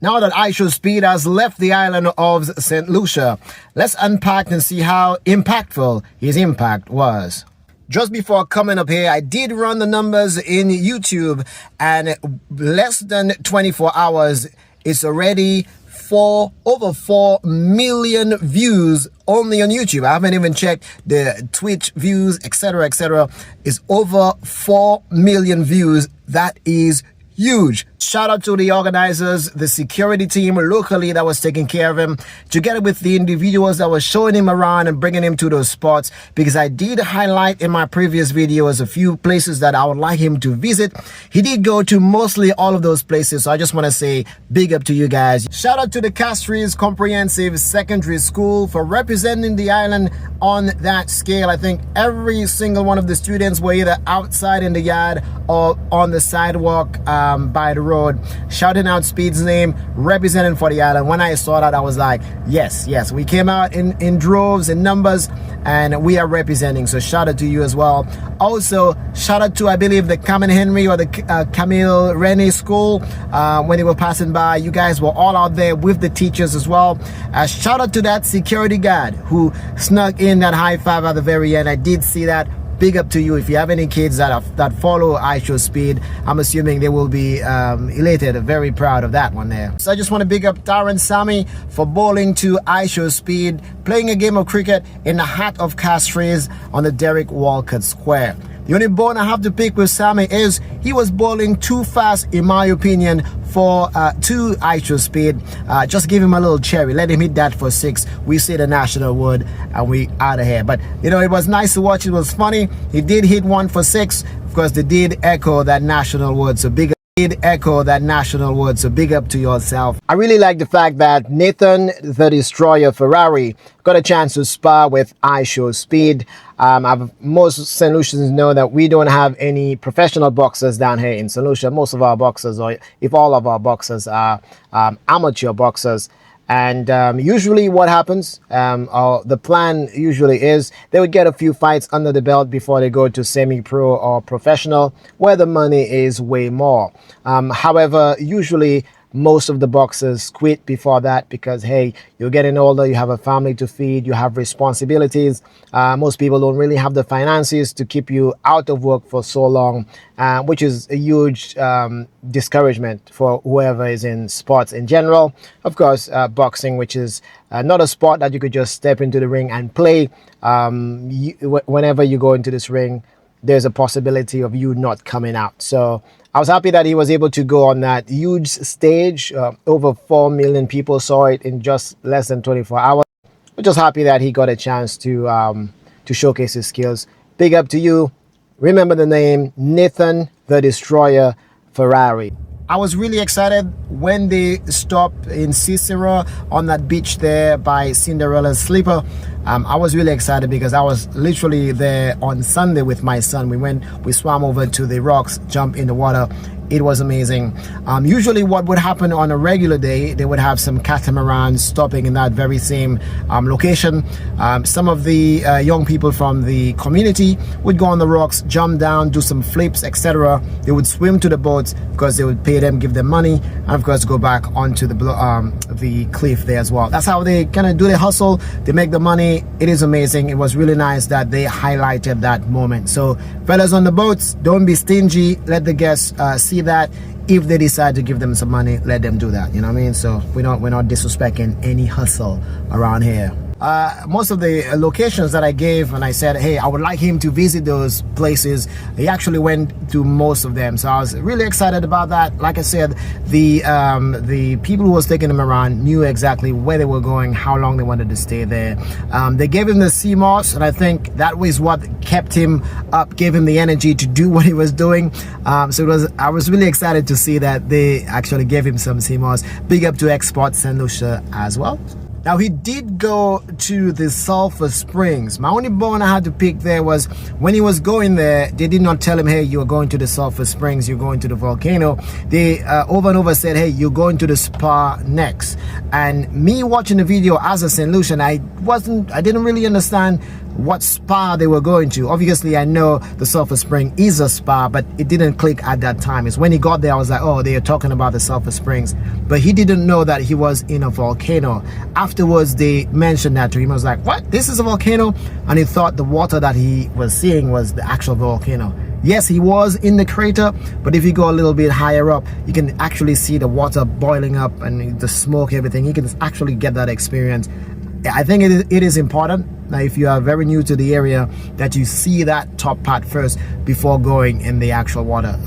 Now that iShowSpeed has left the island of St. Lucia, let's unpack and see how impactful his impact was. Just before coming up here, I did run the numbers in YouTube, and less than 24 hours, it's already over 4 million views only on YouTube. I haven't even checked the Twitch views, etc., etc. It's over 4 million views. That is huge. Shout out to the organizers, the security team locally that was taking care of him, together with the individuals that was showing him around and bringing him to those spots, because I did highlight in my previous videos a few places that I would like him to visit. He did go to mostly all of those places, so I just want to say big up to you guys. Shout out to the Castries Comprehensive Secondary School for representing the island on that scale. I think every single one of the students were either outside in the yard or on the sidewalk by the road, shouting out Speed's name, representing for the island. When I saw that, I was like, yes, we came out in droves, in numbers, and we are representing. So shout out to you as well. Also, shout out to, I believe, the Cameron Henry or the Camille Rennie School. When they were passing by, you guys were all out there with the teachers as well. Shout out to that security guard who snuck in that high five at the very end. I did see that. Big up to you. If you have any kids that follow iShowSpeed, I'm assuming they will be elated, very proud of that one there. So I just want to big up Darren Sammy for bowling to iShowSpeed, playing a game of cricket in the heart of Castries on the Derek Walcott Square. The only bone I have to pick with Sammy is he was bowling too fast, in my opinion, for to iShowSpeed. Just give him a little cherry, let him hit that for 6. We say the national wood, and we out of here. But you know, it was nice to watch. It was funny. He did hit one for 6. Of course, they did echo that national wood. So big. So big up to yourself. I really like the fact that Nathan the Destroyer Ferrari got a chance to spar with iShowSpeed. Most St. Lucians know that we don't have any professional boxers down here in St. Lucia. Most of our boxers, or if all of our boxers, are amateur boxers. And usually what happens, or the plan usually is, they would get a few fights under the belt before they go to semi-pro or professional, where the money is way more. However, usually most of the boxers quit before that because, hey, you're getting older, you have a family to feed, you have responsibilities. Most people don't really have the finances to keep you out of work for so long, which is a huge discouragement for whoever is in sports in general. Of course, boxing, which is not a sport that you could just step into the ring and play. Whenever you go into this ring, there's a possibility of you not coming out. So I was happy that he was able to go on that huge stage. Over 4 million people saw it in just less than 24 hours. I'm just happy that he got a chance to showcase his skills. Big up to you. Remember the name, Nathan the Destroyer Ferrari. I was really excited when they stopped in Cicero on that beach there by Cinderella's Sleeper. I was really excited because I was literally there on Sunday with my son. We swam over to the rocks, jumped in the water. It was amazing. Usually what would happen on a regular day, they would have some catamarans stopping in that very same location. Some of the young people from the community would go on the rocks, jump down, do some flips, etc. They would swim to the boats because they would pay them, give them money, and of course go back onto the cliff there as well. That's how they kind of do the hustle. They make the money. It is amazing. It was really nice that they highlighted that moment. So fellas on the boats, don't be stingy. Let the guests see that. If they decide to give them some money, let them do that. You know what I mean? So we're not disrespecting any hustle around here. Most of the locations that I gave, and I said, hey, I would like him to visit those places, he actually went to most of them. So I was really excited about that. Like I said, the people who was taking him around knew exactly where they were going, how long they wanted to stay there. They gave him the sea moss, and I think that was what kept him up, gave him the energy to do what he was doing. So I was really excited to see that they actually gave him some sea moss. Big up to Export St. Lucia as well. Now, he did go to the Sulphur Springs. My only bone I had to pick there was when he was going there, they did not tell him, hey, you're going to the Sulphur Springs, you're going to the volcano. They over and over said, hey, you're going to the spa next. And me watching the video as a St. Lucian, I didn't really understand what spa they were going to. Obviously, I know the sulfur spring is a spa, but it didn't click at that time. It's when he got there, I was like, oh, they are talking about the sulfur springs. But he didn't know that he was in a volcano. Afterwards, they mentioned that to him. I was like, what? This is a volcano? And he thought the water that he was seeing was the actual volcano. Yes, he was in the crater, but if you go a little bit higher up, you can actually see the water boiling up and the smoke, everything. You can actually get that experience. I think it is important, now if you are very new to the area, that you see that top part first before going in the actual water.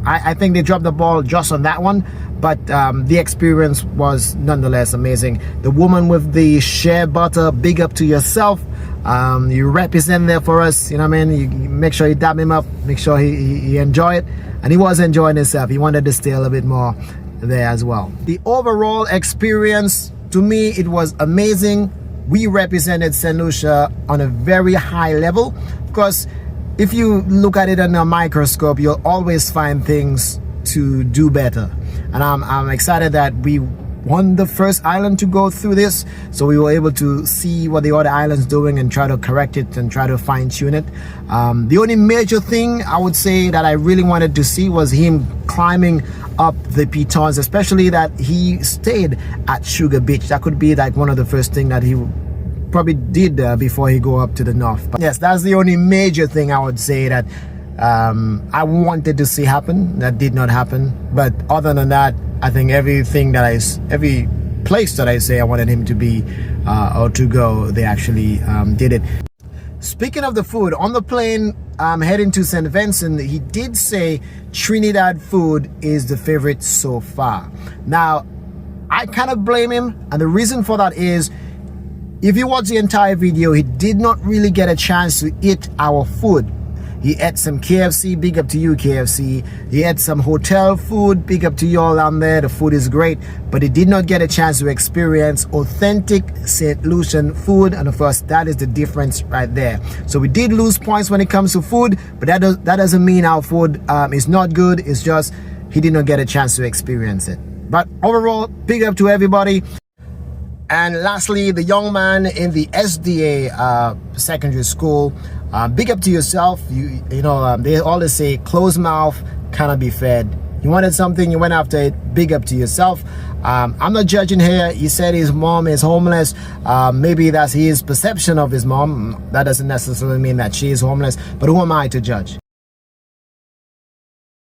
I think they dropped the ball just on that one, but the experience was nonetheless amazing. The woman with the shea butter, big up to yourself. You represent there for us, you know what I mean? You make sure you dab him up, make sure he enjoy it, and he was enjoying himself. He wanted to stay a little bit more there as well. The overall experience, to me, it was amazing. We represented St. Lucia on a very high level, because if you look at it under a microscope, you'll always find things to do better. And I'm excited that we won the first island to go through this, so we were able to see what the other islands doing and try to correct it and try to fine-tune it. The only major thing I would say that I really wanted to see was him climbing up the pitons, especially that he stayed at Sugar Beach. That could be like one of the first thing that he probably did before he go up to the north. But yes, that's the only major thing I would say that I wanted to see happen that did not happen. But other than that, I think every place that I say I wanted him to be or to go, they actually did it. Speaking of the food, on the plane heading to St. Vincent, he did say Trinidad food is the favorite so far. Now, I kind of blame him, and the reason for that is, if you watch the entire video, he did not really get a chance to eat our food. He ate some KFC, big up to you KFC. He ate some hotel food, big up to you all down there. The food is great, but he did not get a chance to experience authentic St. Lucian food, and of course that is the difference right there. So we did lose points when it comes to food, but that doesn't mean our food is not good. It's just he did not get a chance to experience it. But overall, big up to everybody. And lastly, the young man in the SDA secondary school, big up to yourself. You know, they always say closed mouth cannot be fed. You wanted something, you went after it, big up to yourself. I'm not judging here. He said his mom is homeless. Maybe that's his perception of his mom. That doesn't necessarily mean that she is homeless, but who am I to judge?